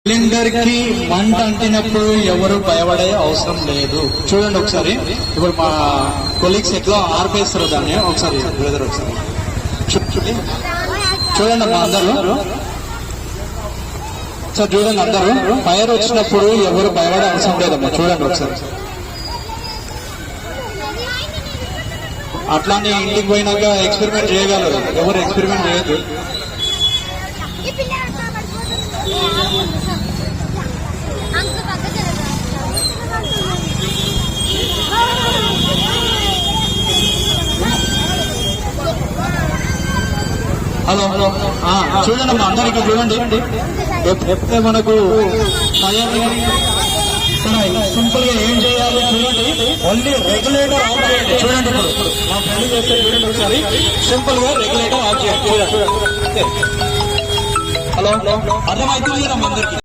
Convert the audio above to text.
Cylinder కి మంట అంటినప్పుడు ఎవరు భయపడే అవసరం లేదు. చూడండి ఒకసారి, ఇప్పుడు మా కొలీగ్స్ ఎట్లా ఆర్పేస్తారు దాన్ని. ఒకసారి బ్రదర్ ఒకసారి చూడండి మా అందరూ సార్, చూడండి అందరూ, ఫైర్ వచ్చినప్పుడు ఎవరు భయపడే అవసరం లేదమ్మా. చూడండి ఒకసారి. అట్లానే ఇంటికి పోయినాక ఎక్స్పెరిమెంట్ చేయగలరు, ఎవరు ఎక్స్పెరిమెంట్ చేయదు. హలో హలో చూడండి అమ్మా అందరికి చూడండి. ఎప్పుడైతే మనకు సింపుల్ గా ఏం చేయాలి చూడండి, ఓన్లీ రెగ్యులేటర్ ఆఫ్ చేయండి. చూడండి ఇప్పుడు మా ఫ్రెండ్ చేస్తే చూడండి ఒకసారి, సింపుల్ గా రెగ్యులేటర్ ఆఫ్ చేయండి. హలో అర్థమవుతుంది కదా అందరికి.